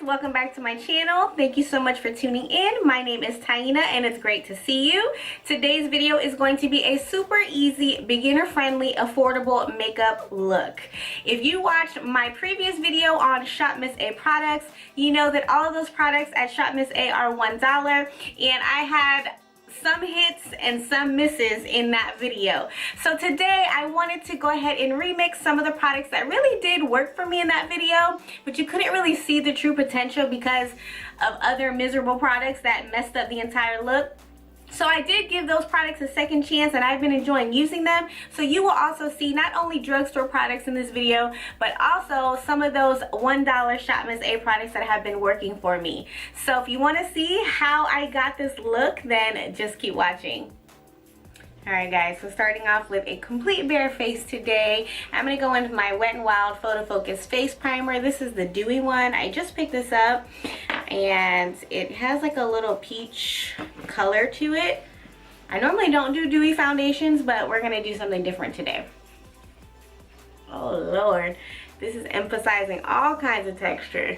welcome back to my channel. Thank you so much for tuning in. My name is Taina and it's great to see you. Today's video is going to be a super easy, beginner friendly, affordable makeup look. If you watched my previous video on Shop Miss A products, you know that all of those products at Shop Miss A are $1, and I had some hits and some misses in that video. So today I wanted to go ahead and remix some of the products that really did work for me in that video, but you couldn't really see the true potential because of other miserable products that messed up the entire look. So I did give those products a second chance and I've been enjoying using them. So you will also see not only drugstore products in this video, but also some of those $1 Shop Miss A products that have been working for me. So if you want to see how I got this look, then just keep watching. Alright guys, so starting off with a complete bare face today, I'm going to go in with my Wet n Wild Photofocus face primer. This is the Dewy one. I just picked this up and it has like a little peach color to it. I normally don't do dewy foundations, but we're going to do something different today. Oh Lord, this is emphasizing all kinds of texture.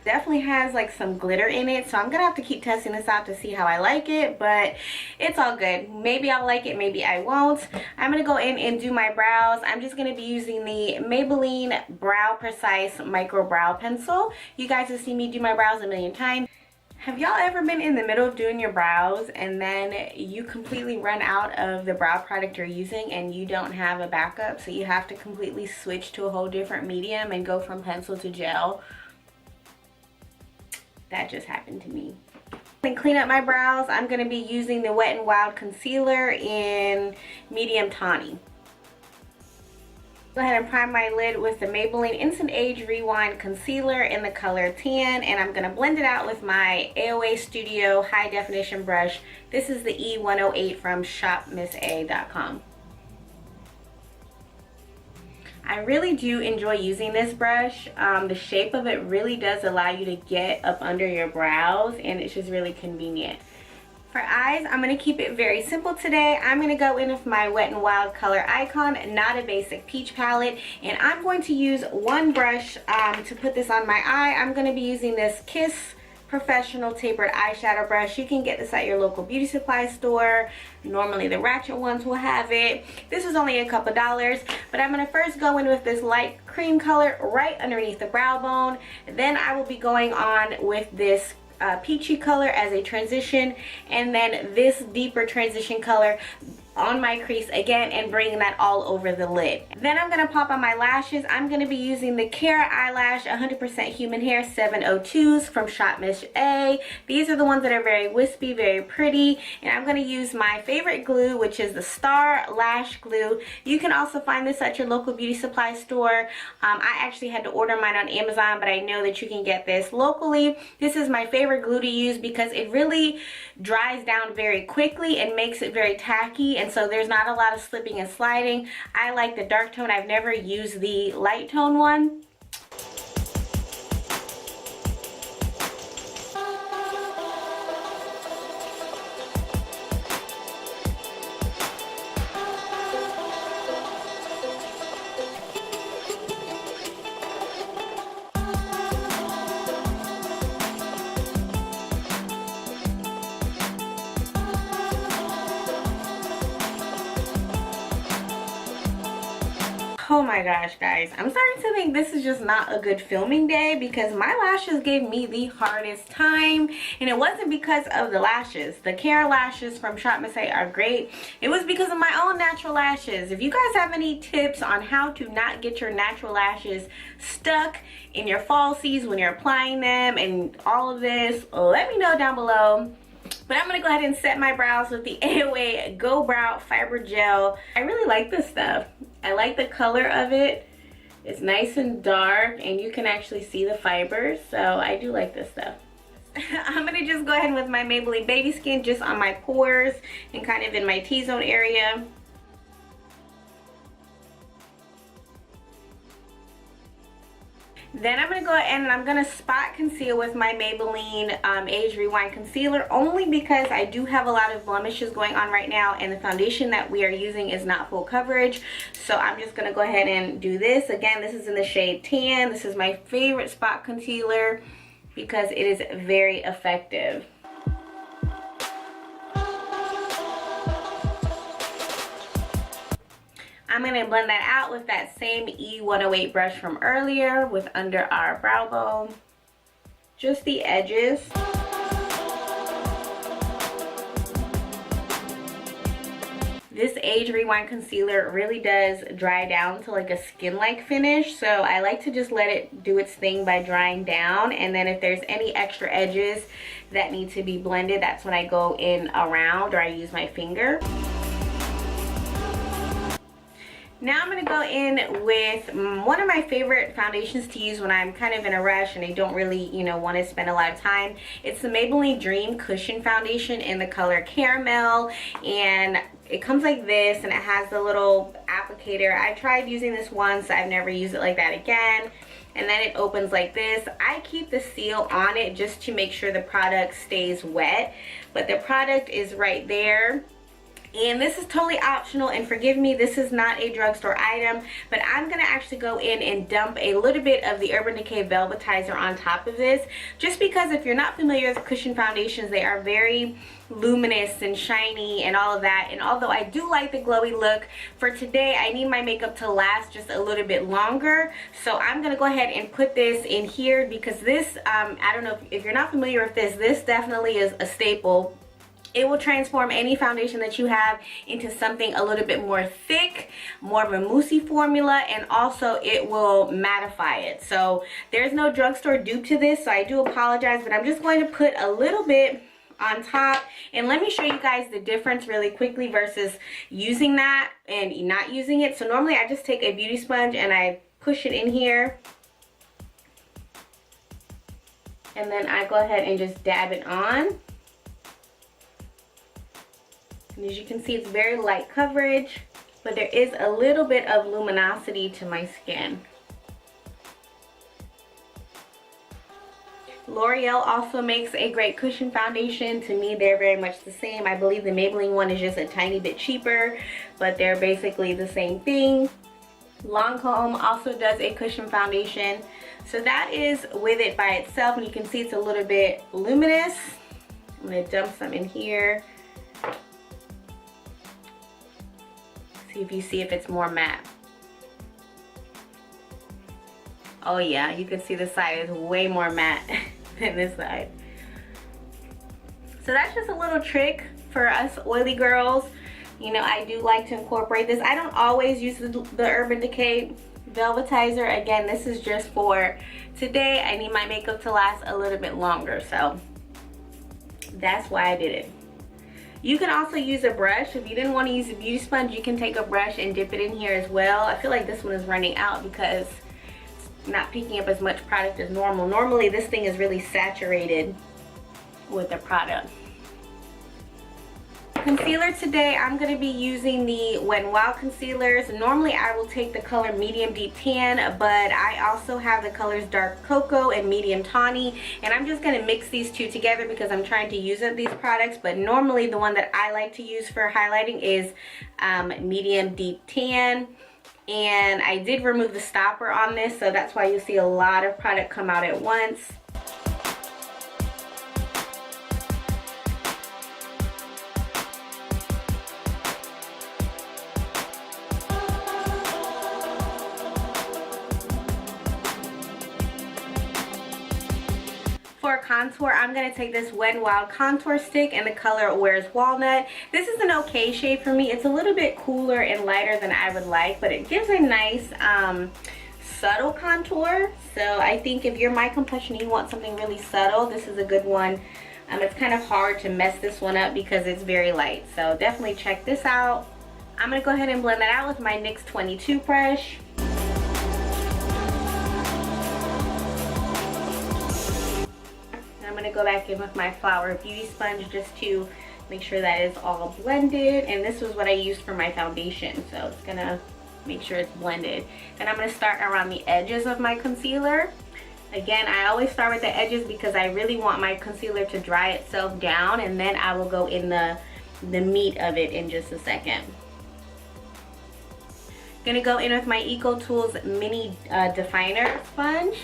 Definitely has like some glitter in it, so I'm gonna have to keep testing this out to see how I like it, but it's all good. Maybe I'll like it, maybe I won't. I'm gonna go in and do my brows. I'm just gonna be using the Maybelline Brow Precise Micro Brow Pencil. You guys have seen me do my brows a million times. Have y'all ever been in the middle of doing your brows and then you completely run out of the brow product you're using and you don't have a backup, so you have to completely switch to a whole different medium and go from pencil to gel? That just happened to me. And clean up my brows, I'm going to be using the Wet n Wild concealer in medium tawny. Go ahead and prime my lid with the Maybelline Instant Age Rewind Concealer in the color tan, and I'm going to blend it out with my AOA Studio High Definition Brush. This is the E108 from shopmissa.com. I really do enjoy using this brush. The shape of it really does allow you to get up under your brows, and it's just really convenient. For eyes, I'm going to keep it very simple today. I'm going to go in with my Wet n Wild Color Icon, not a basic peach palette, and I'm going to use one brush to put this on my eye. I'm going to be using this Kiss Professional Tapered Eyeshadow Brush. You can get this at your local beauty supply store. Normally the ratchet ones will have it. This is only a couple dollars, but I'm going to first go in with this light cream color right underneath the brow bone. Then I will be going on with this peachy color as a transition, and then this deeper transition color on my crease again and bringing that all over the lid. Then I'm going to pop on my lashes. I'm going to be using the Cara Eyelash 100% Human Hair 702s from Shop Miss A. These are the ones that are very wispy, very pretty, and I'm going to use my favorite glue, which is the Star Lash Glue. You can also find this at your local beauty supply store. I actually had to order mine on Amazon, but I know that you can get this locally. This is my favorite glue to use because it really dries down very quickly and makes it very tacky, and so there's not a lot of slipping and sliding. I like the dark tone. I've never used the light tone one. Oh my gosh guys, I'm starting to think this is just not a good filming day because my lashes gave me the hardest time, and it wasn't because of the lashes. The Cara lashes from Shop Miss A are great. It was because of my own natural lashes. If you guys have any tips on how to not get your natural lashes stuck in your falsies when you're applying them and all of this, let me know down below. But I'm going to go ahead and set my brows with the AOA Go Brow Fiber Gel. I really like this stuff. I like the color of it. It's nice and dark and you can actually see the fibers, so I do like this stuff. I'm going to just go ahead with my Maybelline Babyskin just on my pores and kind of in my T-zone area. Then I'm going to go ahead and I'm going to spot conceal with my Maybelline Age Rewind Concealer, only because I do have a lot of blemishes going on right now and the foundation that we are using is not full coverage. So I'm just going to go ahead and do this. Again, this is in the shade Tan. This is my favorite spot concealer. because it is very effective. I'm going to blend that out with that same E108 brush from earlier with under our brow bone. Just the edges. This Age Rewind concealer really does dry down to like a skin-like finish, so I like to just let it do its thing by drying down, and then if there's any extra edges that need to be blended, that's when I go in around or I use my finger. Now I'm going to go in with one of my favorite foundations to use when I'm kind of in a rush and I don't really, you know, want to spend a lot of time. It's the Maybelline Dream Cushion Foundation in the color Caramel, and it comes like this and it has the little applicator. I tried using this once, I've never used it like that again. And then it opens like this. I keep the seal on it just to make sure the product stays wet, but the product is right there. And this is totally optional, and forgive me, this is not a drugstore item, but I'm going to actually go in and dump a little bit of the Urban Decay Velvetizer on top of this, just because if you're not familiar with cushion foundations, they are very luminous and shiny and all of that. And although I do like the glowy look, for today I need my makeup to last just a little bit longer, so I'm going to go ahead and put this in here because this, I don't know if you're not familiar with this definitely is a staple. It will transform any foundation that you have into something a little bit more thick, more of a moussey formula, and also it will mattify it. So there's no drugstore dupe to this, so I do apologize, but I'm just going to put a little bit on top, and let me show you guys the difference really quickly versus using that and not using it. So normally I just take a beauty sponge and I push it in here, and then I go ahead and just dab it on. And as you can see, it's very light coverage, but there is a little bit of luminosity to my skin. L'Oreal also makes a great cushion foundation. To me, they're very much the same. I believe the Maybelline one is just a tiny bit cheaper, but they're basically the same thing. Lancome also does a cushion foundation. So that is with it by itself, and you can see it's a little bit luminous. I'm going to dump some in here. If you see if it's more matte. Oh yeah, you can see the side is way more matte than this side. So that's just a little trick for us oily girls. You know, I do like to incorporate this. I don't always use the Urban Decay Velvetizer. Again, this is just for today. I need my makeup to last a little bit longer, so that's why I did it. You can also use a brush. If you didn't want to use a beauty sponge, you can take a brush and dip it in here as well. I feel like this one is running out because it's not picking up as much product as normal. Normally this thing is really saturated with the product. Concealer today, I'm going to be using the Wet n Wild concealers. Normally I will take the color Medium Deep Tan, but I also have the colors Dark Cocoa and Medium Tawny, and I'm just going to mix these two together because I'm trying to use up these products. But normally the one that I like to use for highlighting is Medium Deep Tan, and I did remove the stopper on this, so that's why you see a lot of product come out at once. For contour, I'm going to take this Wet n Wild contour stick in the color Where's Walnut. This is an okay shade for me. It's a little bit cooler and lighter than I would like, but it gives a nice subtle contour. So I think if you're my complexion and you want something really subtle, this is a good one. It's kind of hard to mess this one up because it's very light, so definitely check this out. I'm going to go ahead and blend that out with my NYX 22 brush. I'm going to go back in with my Flower Beauty Sponge just to make sure that it's all blended. And this was what I used for my foundation, so it's going to make sure it's blended. And I'm going to start around the edges of my concealer. Again, I always start with the edges because I really want my concealer to dry itself down, and then I will go in the meat of it in just a second. Going to go in with my EcoTools mini definer sponge.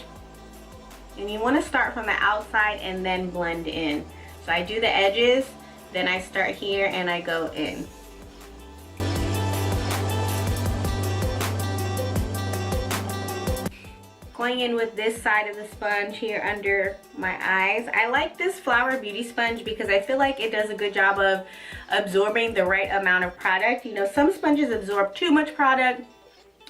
And you want to start from the outside and then blend in. So I do the edges, then I start here and I go in. Going in with this side of the sponge here under my eyes. I like this Flower Beauty sponge because I feel like it does a good job of absorbing the right amount of product. You know, some sponges absorb too much product,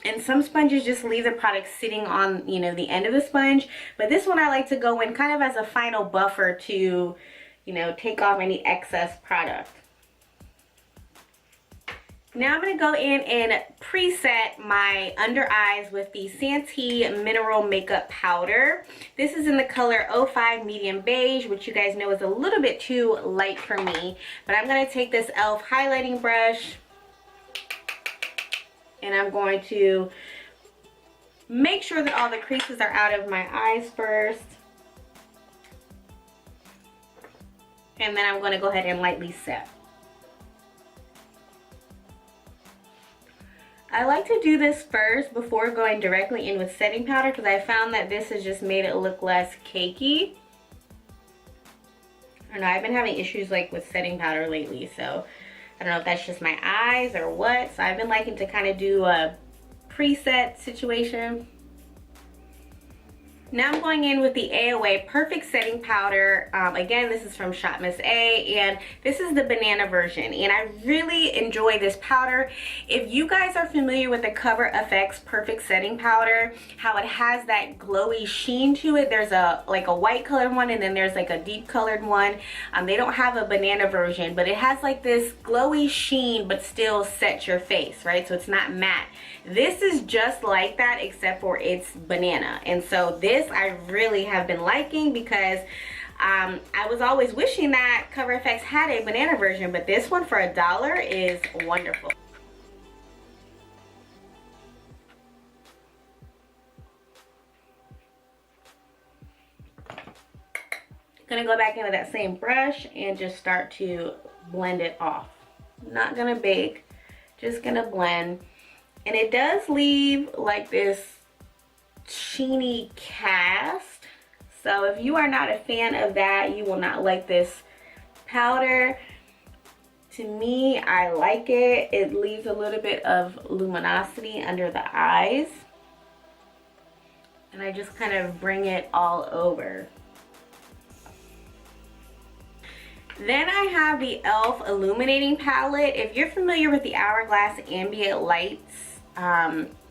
and some sponges just leave the product sitting on, you know, the end of the sponge. But this one I like to go in kind of as a final buffer to, you know, take off any excess product. Now I'm going to go in and preset my under eyes with the Santee Mineral Makeup Powder. This is in the color 05 Medium Beige, which you guys know is a little bit too light for me. But I'm going to take this e.l.f. highlighting brush and I'm going to make sure that all the creases are out of my eyes first. And then I'm going to go ahead and lightly set. I like to do this first before going directly in with setting powder because I found that this has just made it look less cakey. I don't know, I've been having issues like with setting powder lately, so I don't know if that's just my eyes or what. So I've been liking to kind of do a preset situation. Now I'm going in with the AOA Perfect Setting Powder. Again, this is from Shop Miss A, and this is the banana version. And I really enjoy this powder. If you guys are familiar with the Cover FX Perfect Setting Powder, how it has that glowy sheen to it. There's like a white colored one, and then there's like a deep colored one. They don't have a banana version, but it has like this glowy sheen, but still sets your face, right? So it's not matte. This is just like that, except for it's banana. And so this I really have been liking because I was always wishing that Cover FX had a banana version, but this one for $1 is wonderful. Gonna go back in with that same brush and just start to blend it off. Not gonna bake, just gonna blend. And it does leave like this sheeny cast. So if you are not a fan of that, you will not like this powder. To me, I like it. It leaves a little bit of luminosity under the eyes. And I just kind of bring it all over. Then I have the e.l.f. Illuminating Palette. If you're familiar with the Hourglass Ambient Lights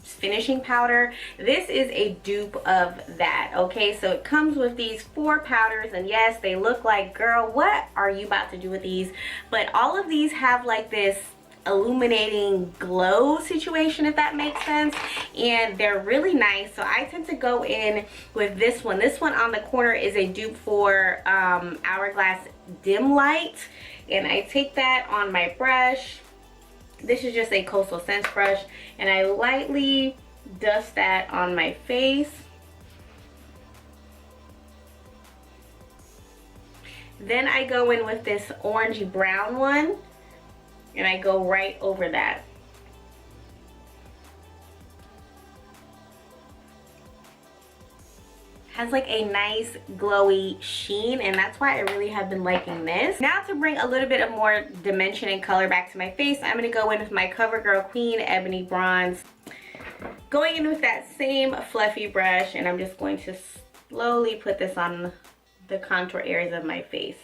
finishing powder, this is a dupe of that. Okay, so it comes with these 4 powders, and yes, they look like, girl, what are you about to do with these? But all of these have like this illuminating glow situation, if that makes sense, and they're really nice. So I tend to go in with this one. This one on the corner is a dupe for Hourglass Dim Light, and I take that on my brush. This is just a Coastal Scents brush, and I lightly dust that on my face. Then I go in with this orangey brown one, and I go right over that. Has like a nice glowy sheen, and that's why I really have been liking this. Now to bring a little bit of more dimension and color back to my face, I'm going to go in with my CoverGirl Queen Ebony Bronze. Going in with that same fluffy brush, and I'm just going to slowly put this on the contour areas of my face.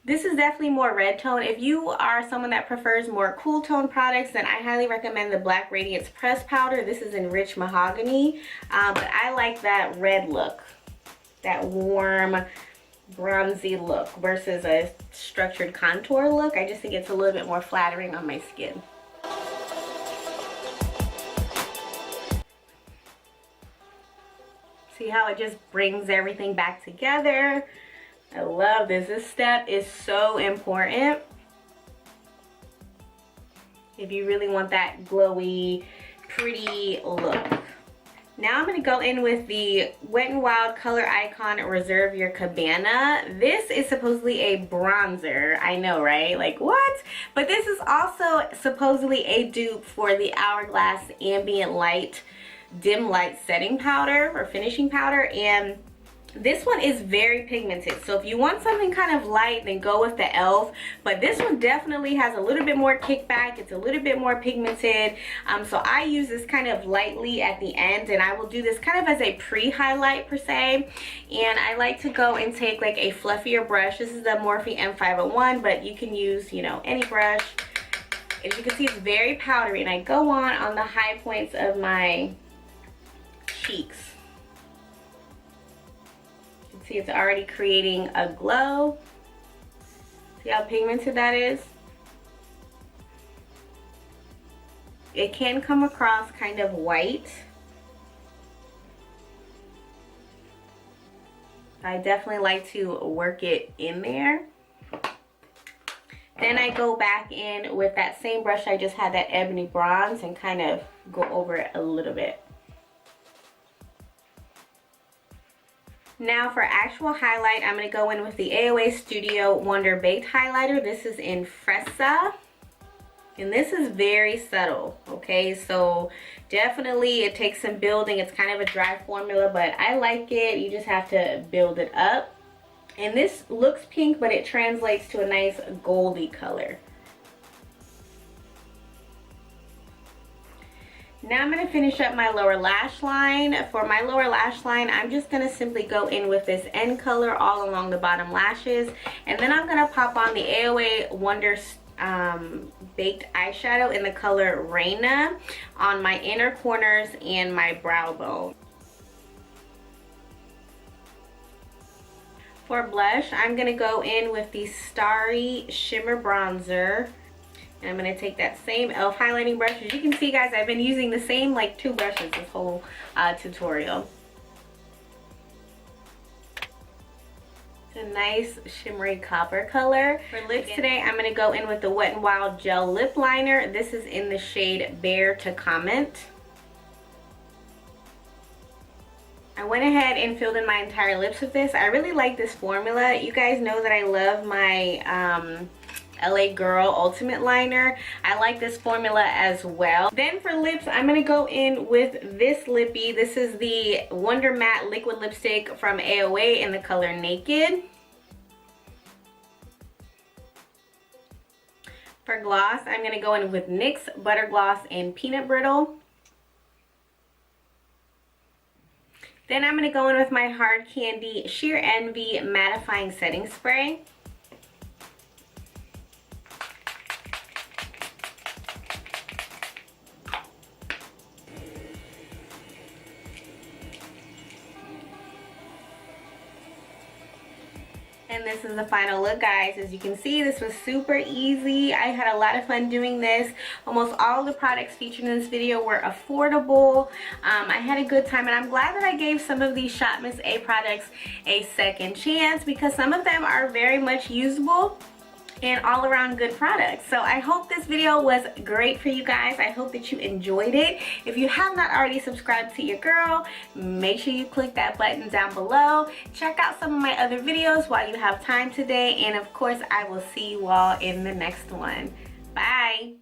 This is definitely more red tone. If you are someone that prefers more cool tone products, then I highly recommend the Black Radiance Press Powder. This is in Rich Mahogany, but I like that red look, that warm, bronzy look versus a structured contour look. I just think it's a little bit more flattering on my skin. See how it just brings everything back together? I love this. This step is so important if you really want that glowy, pretty look. Now I'm going to go in with the Wet n Wild Color Icon Reserve Your Cabana. This is supposedly a bronzer. I know, right? Like, what? But this is also supposedly a dupe for the Hourglass Ambient Light dim light setting powder or finishing powder, and this one is very pigmented. So if you want something kind of light, then go with the e.l.f. But this one definitely has a little bit more kickback. It's a little bit more pigmented. So I use this kind of lightly at the end, and I will do this kind of as a pre-highlight per se. And I like to go and take like a fluffier brush. This is the Morphe M501, but you can use, you know, any brush. As you can see, it's very powdery, and I go on the high points of my cheeks. See, it's already creating a glow. See how pigmented that is? It can come across kind of white. I definitely like to work it in there. Then I go back in with that same brush I just had, that ebony bronze, and kind of go over it a little bit. Now for actual highlight, I'm going to go in with the AOA Studio Wonder Baked Highlighter. This is in Fresa. And this is very subtle, okay? So definitely it takes some building. It's kind of a dry formula, but I like it. You just have to build it up. And this looks pink, but it translates to a nice goldy color. Now I'm going to finish up my lower lash line. For my lower lash line, I'm just going to simply go in with this end color all along the bottom lashes. And then I'm going to pop on the AOA Wonder Baked Eyeshadow in the color Reina on my inner corners and my brow bone. For blush, I'm going to go in with the Starry Shimmer Bronzer. And I'm going to take that same e.l.f. highlighting brush. As you can see, guys, I've been using the same like 2 brushes this whole tutorial. It's a nice shimmery copper color. For lips today, I'm going to go in with the Wet n Wild Gel Lip Liner. This is in the shade Bear to Comment. I went ahead and filled in my entire lips with this. I really like this formula. You guys know that I love my LA Girl Ultimate Liner. I like this formula as well. Then for lips, I'm going to go in with this lippy. This is the Wonder Matte Liquid Lipstick from AOA in the color Naked. For gloss, I'm going to go in with NYX Butter Gloss and Peanut Brittle. Then I'm going to go in with my Hard Candy Sheer Envy Mattifying Setting Spray. And this is the final look, guys. As you can see, this was super easy. I had a lot of fun doing this. Almost all of the products featured in this video were affordable. I had a good time, and I'm glad that I gave some of these Shop Miss A products a second chance, because some of them are very much usable and all around good products. So I hope this video was great for you guys. I hope that you enjoyed it. If you have not already subscribed to your girl, make sure you click that button down below. Check out some of my other videos while you have time today, and of course I will see you all in the next one. Bye.